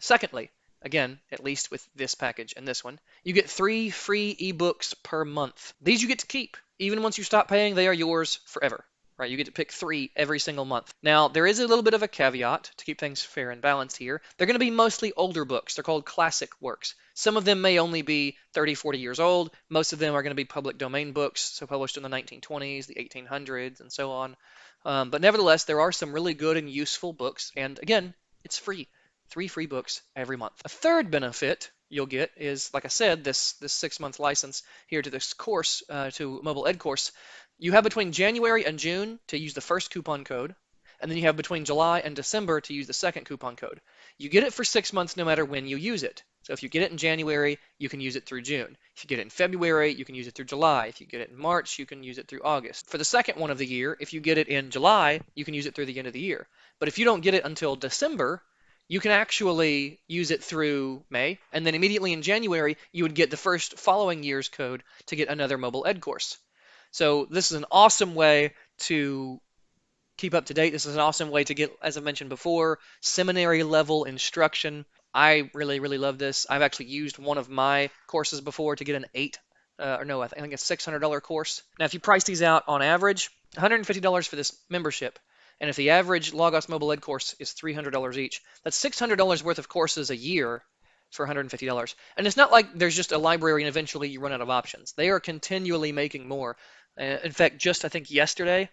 Secondly, again, at least with this package and this one, you get 3 free ebooks per month. These you get to keep. Even once you stop paying, they are yours forever. Right? You get to pick 3 every single month. Now, there is a little bit of a caveat to keep things fair and balanced here. They're going to be mostly older books. They're called classic works. Some of them may only be 30, 40 years old. Most of them are going to be public domain books, so published in the 1920s, the 1800s, and so on. But nevertheless, there are some really good and useful books, and again, it's free. 3 free books every month. A third benefit you'll get is, like I said, this 6-month license here to this course, to mobile ed course. You have between January and June to use the first coupon code, and then you have between July and December to use the second coupon code. You get it for 6 months no matter when you use it. So if you get it in January, you can use it through June. If you get it in February, you can use it through July. If you get it in March, you can use it through August. For the second one of the year, if you get it in July, you can use it through the end of the year. But if you don't get it until December, you can actually use it through May, and then immediately in January, you would get the first following year's code to get another mobile ed course. So this is an awesome way to keep up to date. This is an awesome way to get, as I mentioned before, seminary level instruction. I really, really love this. I've actually used one of my courses before to get an I think a $600 course. Now, if you price these out on average, $150 for this membership, And if the average Logos Mobile Ed course is $300 each, that's $600 worth of courses a year for $150. And it's not like there's just a library and eventually you run out of options. They are continually making more. In fact, just I think yesterday,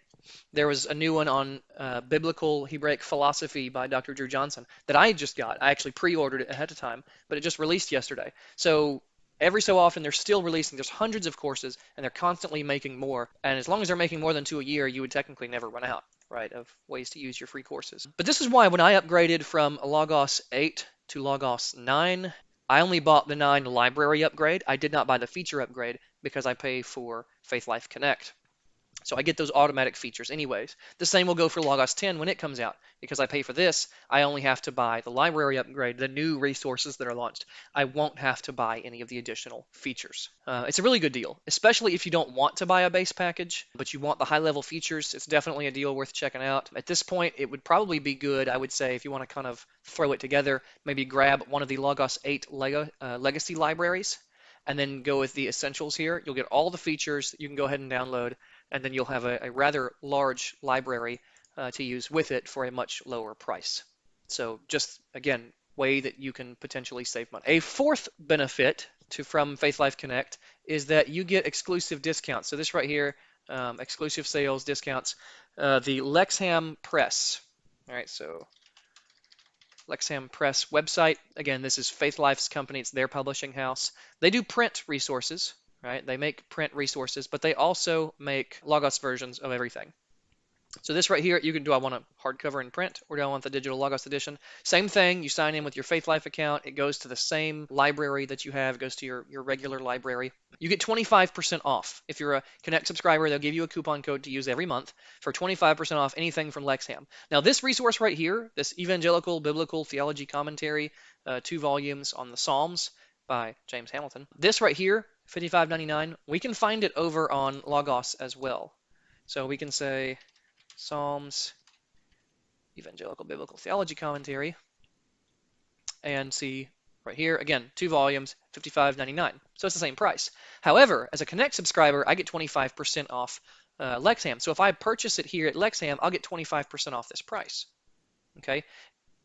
there was a new one on biblical Hebraic philosophy by Dr. Drew Johnson that I just got. I actually pre-ordered it ahead of time, but it just released yesterday. So every so often they're still releasing. There's hundreds of courses, and they're constantly making more. And as long as they're making more than 2 a year, you would technically never run out, right, of ways to use your free courses. But this is why when I upgraded from Logos 8 to Logos 9, I only bought the 9 library upgrade. I did not buy the feature upgrade because I pay for Faith Life Connect. So I get those automatic features anyways. The same will go for Logos 10 when it comes out. Because I pay for this, I only have to buy the library upgrade, the new resources that are launched. I won't have to buy any of the additional features. It's a really good deal, especially if you don't want to buy a base package, but you want the high-level features. It's definitely a deal worth checking out. At this point, it would probably be good, I would say, if you want to kind of throw it together, maybe grab one of the Logos 8 legacy libraries, and then go with the essentials here. You'll get all the features that you can go ahead and download, and then you'll have a rather large library to use with it for a much lower price. So just, again, way that you can potentially save money. A fourth benefit from Faith Life Connect is that you get exclusive discounts. So this right here, exclusive sales discounts. The Lexham Press. All right, so Lexham Press website. Again, this is Faith Life's company. It's their publishing house. They do print resources, right? They make print resources, but they also make Logos versions of everything. So this right here, you can do I want a hardcover and print, or do I want the digital Logos edition? Same thing, you sign in with your Faith Life account. It goes to the same library that you have. It goes to your regular library. You get 25% off. If you're a Connect subscriber, they'll give you a coupon code to use every month for 25% off anything from Lexham. Now this resource right here, this Evangelical Biblical Theology Commentary, 2 volumes on the Psalms by James Hamilton. This right here, $55.99, we can find it over on Logos as well. So we can say Psalms, Evangelical Biblical Theology Commentary, and see right here, again, 2 volumes, $55.99. So it's the same price. However, as a Connect subscriber, I get 25% off Lexham. So if I purchase it here at Lexham, I'll get 25% off this price. Okay.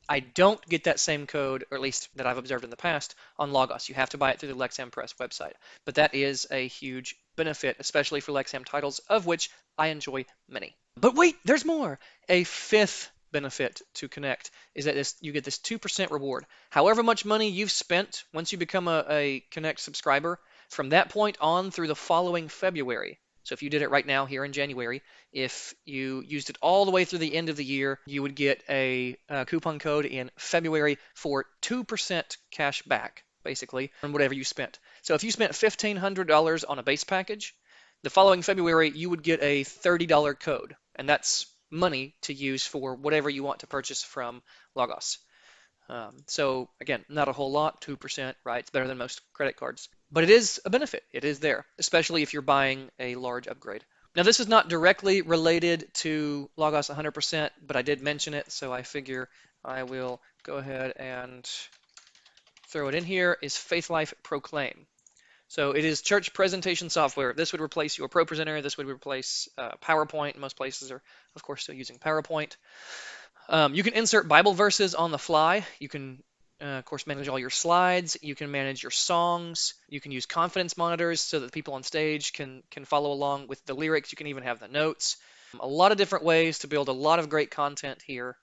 I don't get that same code, or at least that I've observed in the past, on Logos. You have to buy it through the Lexham Press website. But that is a huge benefit, especially for Lexham titles, of which I enjoy many. But wait, there's more. A fifth benefit to Connect is that you get this 2% reward. However much money you've spent once you become a Connect subscriber, from that point on through the following February. So if you did it right now here in January, if you used it all the way through the end of the year, you would get a coupon code in February for 2% cash back, basically, on whatever you spent. So if you spent $1,500 on a base package, the following February you would get a $30 code, and that's money to use for whatever you want to purchase from Logos. So again, not a whole lot, 2%, right? It's better than most credit cards. But it is a benefit. It is there, especially if you're buying a large upgrade. Now, this is not directly related to Logos 100%, but I did mention it, so I figure I will go ahead and throw it in here, is Faith Life Proclaim. So it is church presentation software. This would replace your ProPresenter. This would replace PowerPoint. Most places are, of course, still using PowerPoint. You can insert Bible verses on the fly. You can, of course, manage all your slides. You can manage your songs. You can use confidence monitors so that the people on stage can follow along with the lyrics. You can even have the notes. A lot of different ways to build a lot of great content here.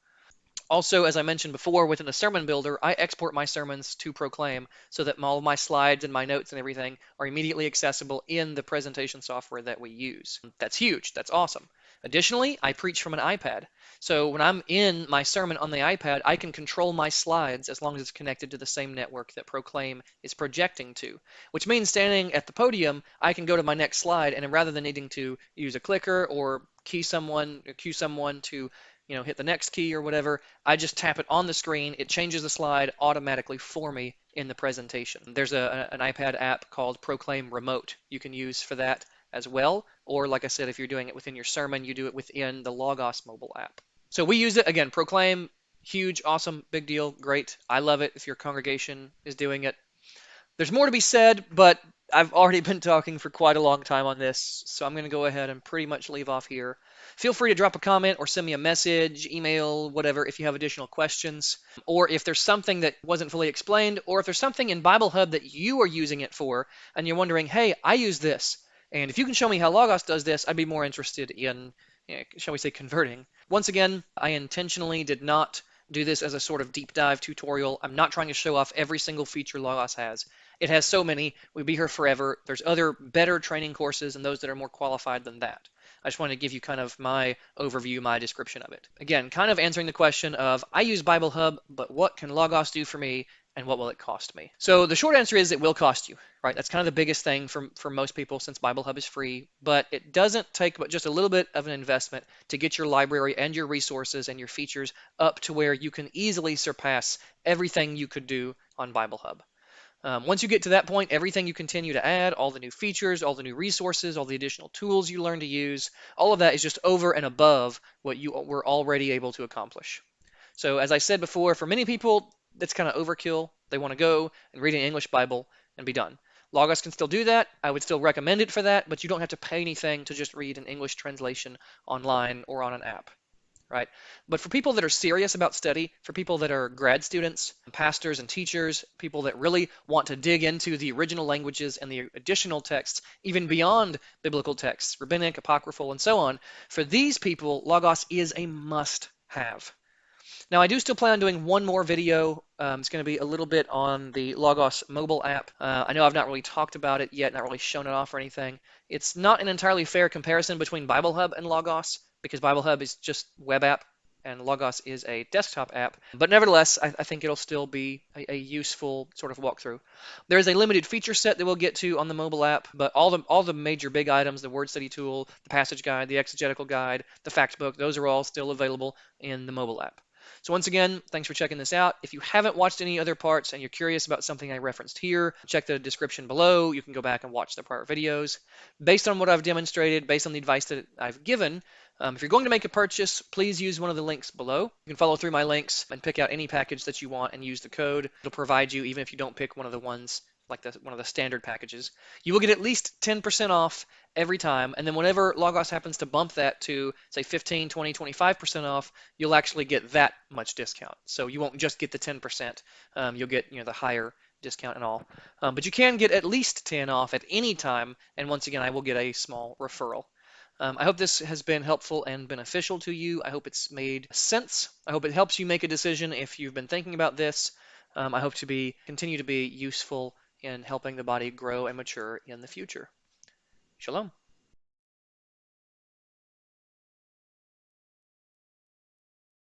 Also, as I mentioned before, within the Sermon Builder, I export my sermons to Proclaim so that all of my slides and my notes and everything are immediately accessible in the presentation software that we use. That's huge. That's awesome. Additionally, I preach from an iPad. So when I'm in my sermon on the iPad, I can control my slides as long as it's connected to the same network that Proclaim is projecting to, which means standing at the podium, I can go to my next slide, and rather than needing to use a clicker or cue someone to hit the next key or whatever, I just tap it on the screen. It changes the slide automatically for me in the presentation. There's an iPad app called Proclaim Remote you can use for that as well. Or like I said, if you're doing it within your sermon, you do it within the Logos mobile app. So we use it. Again, Proclaim, huge, awesome, big deal, great. I love it if your congregation is doing it. There's more to be said, but I've already been talking for quite a long time on this, so I'm going to go ahead and pretty much leave off here. Feel free to drop a comment or send me a message, email, whatever, if you have additional questions, or if there's something that wasn't fully explained, or if there's something in Bible Hub that you are using it for, and you're wondering, hey, I use this, and if you can show me how Logos does this, I'd be more interested in, shall we say, converting. Once again, I intentionally did not do this as a sort of deep dive tutorial. I'm not trying to show off every single feature Logos has. It has so many, we'd be here forever. There's other better training courses and those that are more qualified than that. I just wanted to give you kind of my overview, my description of it. Again, kind of answering the question of, I use Bible Hub, but what can Logos do for me and what will it cost me? So the short answer is it will cost you, right? That's kind of the biggest thing for most people since Bible Hub is free, but it doesn't take but just a little bit of an investment to get your library and your resources and your features up to where you can easily surpass everything you could do on Bible Hub. Once you get to that point, everything you continue to add, all the new features, all the new resources, all the additional tools you learn to use, all of that is just over and above what you were already able to accomplish. So as I said before, for many people, that's kind of overkill. They want to go and read an English Bible and be done. Logos can still do that. I would still recommend it for that, but you don't have to pay anything to just read an English translation online or on an app, right? But for people that are serious about study, for people that are grad students, pastors and teachers, people that really want to dig into the original languages and the additional texts, even beyond biblical texts, rabbinic, apocryphal, and so on, for these people, Logos is a must-have. Now, I do still plan on doing one more video. It's going to be a little bit on the Logos mobile app. I know I've not really talked about it yet, not really shown it off or anything. It's not an entirely fair comparison between Bible Hub and Logos because Bible Hub is just web app and Logos is a desktop app. But nevertheless, I think it'll still be a useful sort of walkthrough. There is a limited feature set that we'll get to on the mobile app, but all the major big items, the word study tool, the passage guide, the exegetical guide, the fact book, those are all still available in the mobile app. So once again, thanks for checking this out. If you haven't watched any other parts and you're curious about something I referenced here, check the description below. You can go back and watch the prior videos. Based on what I've demonstrated, based on the advice that I've given, if you're going to make a purchase, please use one of the links below. You can follow through my links and pick out any package that you want and use the code. It'll provide you, even if you don't pick one of the ones like one of the standard packages. You will get at least 10% off every time. And then whenever Logos happens to bump that to, say, 15, 20, 25% off, you'll actually get that much discount. So you won't just get the 10%. You'll get the higher discount and all. But you can get at least 10 off at any time. And once again, I will get a small referral. I hope this has been helpful and beneficial to you. I hope it's made sense. I hope it helps you make a decision if you've been thinking about this. I hope to continue to be useful in helping the body grow and mature in the future. Shalom.